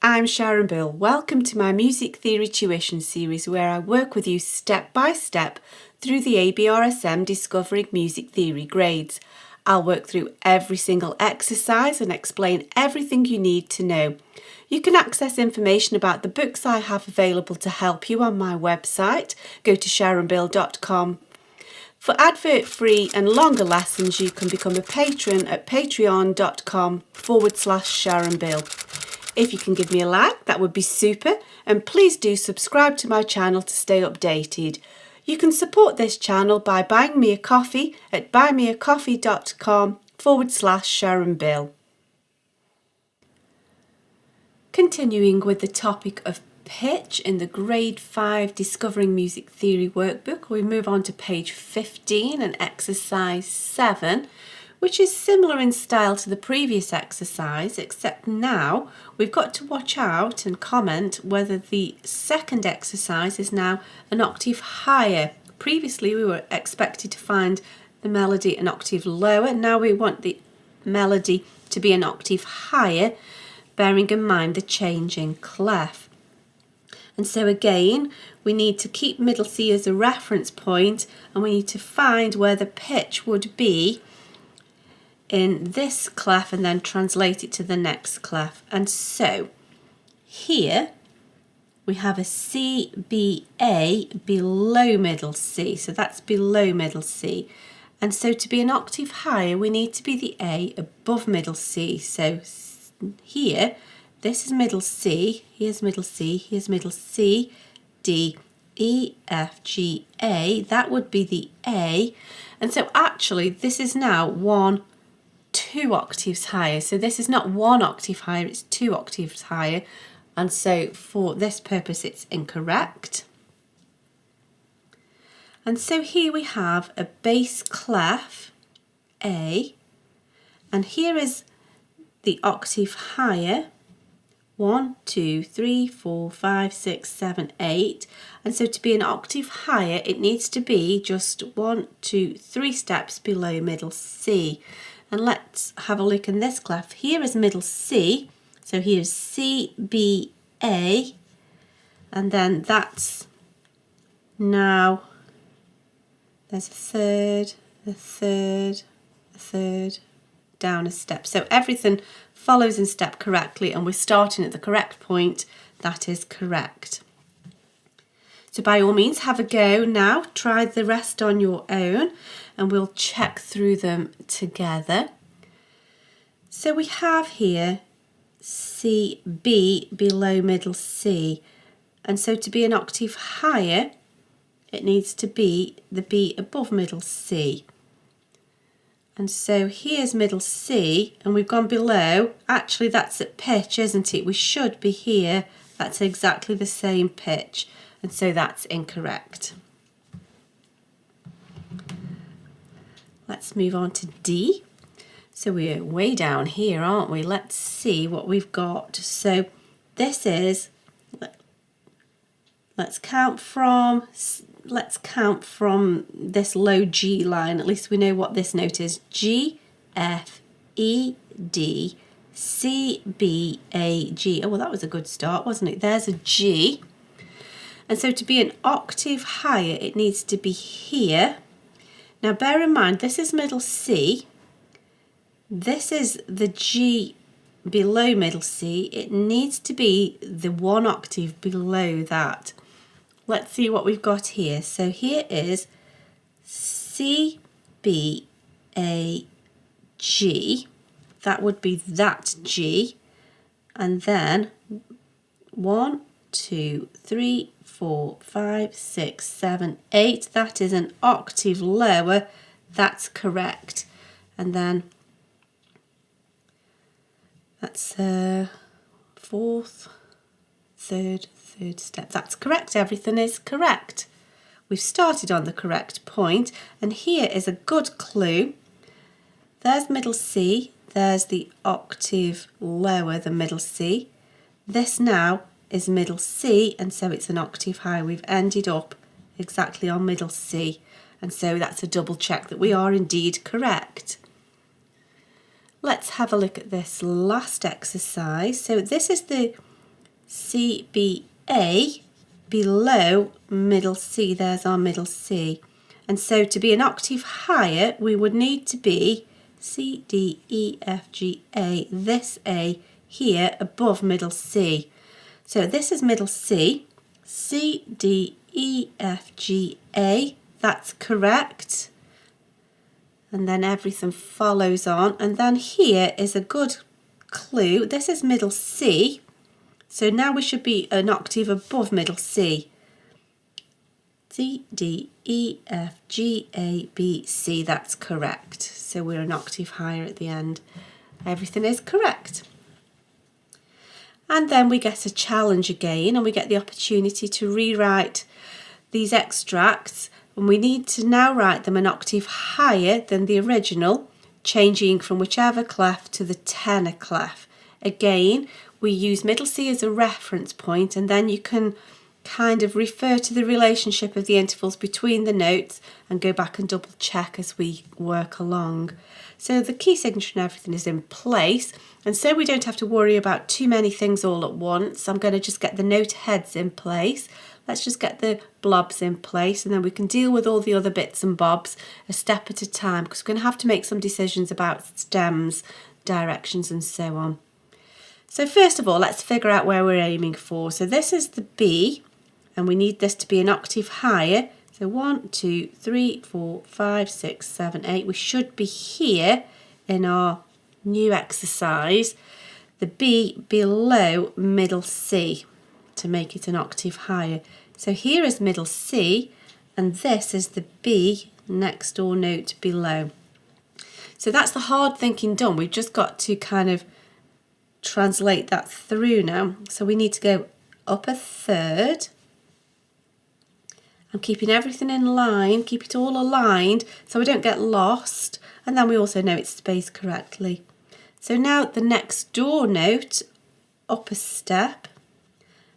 I'm Sharon Bill. Welcome to my Music Theory Tuition series where I work with you step by step through the ABRSM Discovering Music Theory grades. I'll work through every single exercise and explain everything you need to know. You can access information about the books I have available to help you on my website. Go to sharonbill.com. For advert-free and longer lessons, you can become a patron at patreon.com/SharonBill. If you can give me a like, that would be super, and please do subscribe to my channel to stay updated. You can support this channel by buying me a coffee at buymeacoffee.com/SharonBill. Continuing with the topic of pitch in the Grade 5 Discovering Music Theory workbook, we move on to page 15 and exercise 7, which is similar in style to the previous exercise, except now we've got to watch out and comment whether the second exercise is now an octave higher. Previously we were expected to find the melody an octave lower. Now we want the melody to be an octave higher, bearing in mind the change in clef. And so again, we need to keep middle C as a reference point, and we need to find where the pitch would be in this clef and then translate it to the next clef. And so here we have a C, B, A below middle C. So that's below middle C. And so to be an octave higher, we need to be the A above middle C. So here, this is middle C, here's middle C, here's middle C, D, E, F, G, A. That would be the A. And so actually this is now two octaves higher. So this is not one octave higher, it's 2 octaves higher. And so for this purpose it's incorrect. And so here we have a bass clef, A, and here is the octave higher, 1, 2, 3, 4, 5, 6, 7, 8. And so to be an octave higher, it needs to be just 1, 2, 3 steps below middle C. And let's have a look in this clef. Here is middle C. So here's C, B, A. And then that's now, there's a third, a third, a third, down a step. So everything follows in step correctly, and we're starting at the correct point. That is correct. So by all means have a go now, try the rest on your own and we'll check through them together. So we have here C, B below middle C, and so to be an octave higher it needs to be the B above middle C. And so here's middle C, and we've gone below. Actually, that's at pitch, isn't it? We should be here. That's exactly the same pitch, and so that's incorrect. Let's move on to D. So we're way down here, aren't we? Let's see what we've got. So this is, let's count from this low G line. At least we know what this note is. G, F, E, D, C, B, A, G. Oh, well, that was a good start, wasn't it? There's a G. And so to be an octave higher, it needs to be here. Now, bear in mind, this is middle C. This is the G below middle C. It needs to be the 1 octave below that. Let's see what we've got here. So here is C, B, A, G. That would be that G. And then 1, 2, 3, 4, 5, 6, 7, 8. That is an octave lower. That's correct. And then that's fourth, third step. That's correct. Everything is correct. We've started on the correct point, and here is a good clue. There's middle C. There's the octave lower than middle C. This now is middle C, and so it's an octave high. We've ended up exactly on middle C, and so that's a double check that we are indeed correct. Let's have a look at this last exercise. So this is the C, B, A below middle C. There's our middle C. And so to be an octave higher, we would need to be C, D, E, F, G, A, this A here above middle C. So this is middle C, C, D, E, F, G, A, that's correct. And then everything follows on. And then here is a good clue. This is middle C. So now we should be an octave above middle C. C, D, E, F, G, A, B, C, that's correct. So we're an octave higher at the end. Everything is correct. And then we get a challenge again, and we get the opportunity to rewrite these extracts, and we need to now write them an octave higher than the original, changing from whichever clef to the tenor clef. Again, we use middle C as a reference point, and then you can kind of refer to the relationship of the intervals between the notes and go back and double check as we work along. So the key signature and everything is in place, and so we don't have to worry about too many things all at once. I'm going to just get the note heads in place. Let's just get the blobs in place, and then we can deal with all the other bits and bobs a step at a time, because we're going to have to make some decisions about stems, directions and so on. So first of all, let's figure out where we're aiming for. So this is the B, and we need this to be an octave higher. So 1, 2, 3, 4, 5, 6, 7, 8. We should be here in our new exercise, the B below middle C, to make it an octave higher. So here is middle C, and this is the B next door note below. So that's the hard thinking done. We've just got to kind of translate that through now. So we need to go up a third. I'm keeping everything in line, keep it all aligned so we don't get lost, and then we also know it's spaced correctly. So now the next door note, up a step,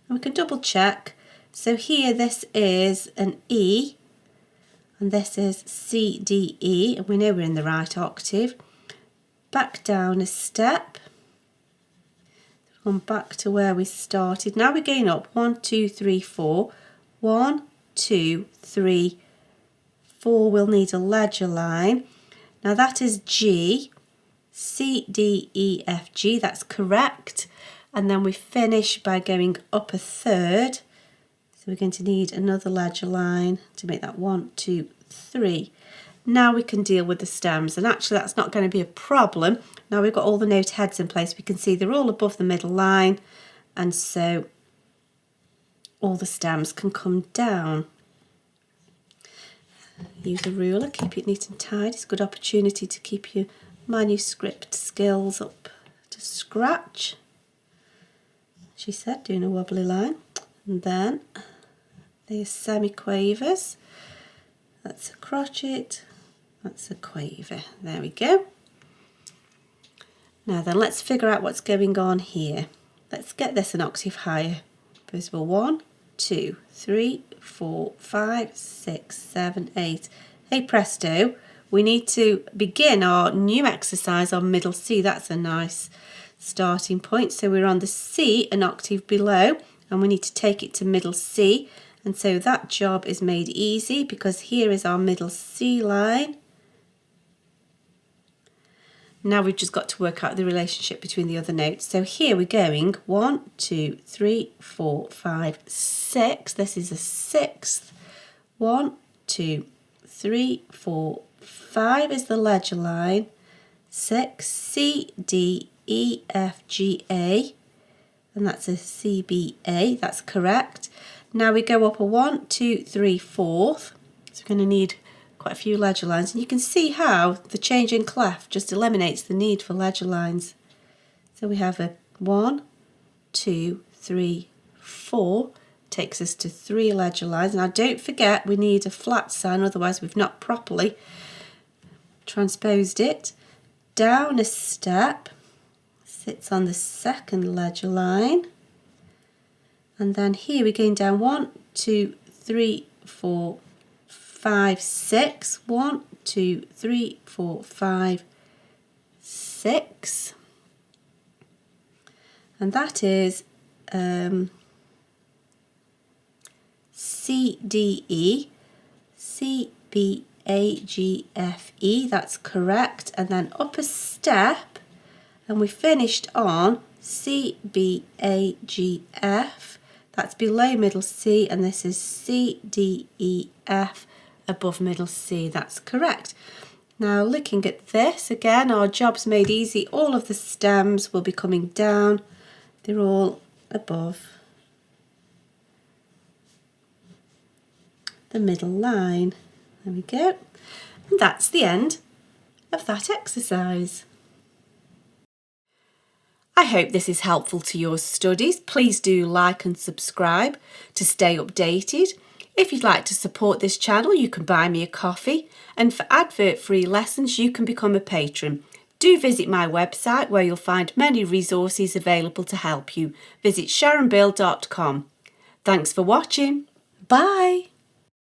and we can double check. So here this is an E, and this is C, D, E, and we know we're in the right octave. Back down a step, come back to where we started. Now we're going up 1, 2, 3, 4, 1, 2, 3, 4. We'll need a ledger line. Now that is G, C, D, E, F, G, that's correct. And then we finish by going up a third. So we're going to need another ledger line to make that 1, 2, 3. Now we can deal with the stems, and actually that's not going to be a problem. Now we've got all the note heads in place, we can see they're all above the middle line, and so all the stems can come down. Use a ruler, keep it neat and tidy. It's a good opportunity to keep your manuscript skills up to scratch. She said, doing a wobbly line. And then the semiquavers. That's a crotchet, that's a quaver. There we go. Now then, let's figure out what's going on here. Let's get this an octave higher. First of all, 1, 2, 3, 4, 5, 6, 7, 8. Hey presto, we need to begin our new exercise on middle C. That's a nice starting point. So we're on the C, an octave below, and we need to take it to middle C. And so that job is made easy because here is our middle C line. Now we've just got to work out the relationship between the other notes. So here we're going 1, 2, 3, 4, 5, 6. This is a sixth. 1, 2, 3, 4, 5 is the ledger line. 6, C, D, E, F, G, A. And that's a C, B, A. That's correct. Now we go up a 1, 2, 3, 4. So we're going to need quite a few ledger lines, and you can see how the change in clef just eliminates the need for ledger lines. So we have a 1, 2, 3, 4, takes us to 3 ledger lines. Now don't forget we need a flat sign, otherwise we've not properly transposed it. Down a step, sits on the second ledger line, and then here we're going down 1, 2, 3, 4, 5, 6. 1, 2, 3, 4, 5, 6. And that is C, D, E, C, B, A, G, F, E, that's correct, and then up a step, and we finished on C, B, A, G, F, that's below middle C, and this is C, D, E, F, above middle C, that's correct. Now looking at this, again, our job's made easy, all of the stems will be coming down, they're all above the middle line. There we go. And that's the end of that exercise. I hope this is helpful to your studies. Please do like and subscribe to stay updated. If you'd like to support this channel, you can buy me a coffee, and for advert-free lessons, you can become a patron. Do visit my website where you'll find many resources available to help you. Visit sharonbill.com. Thanks for watching. Bye.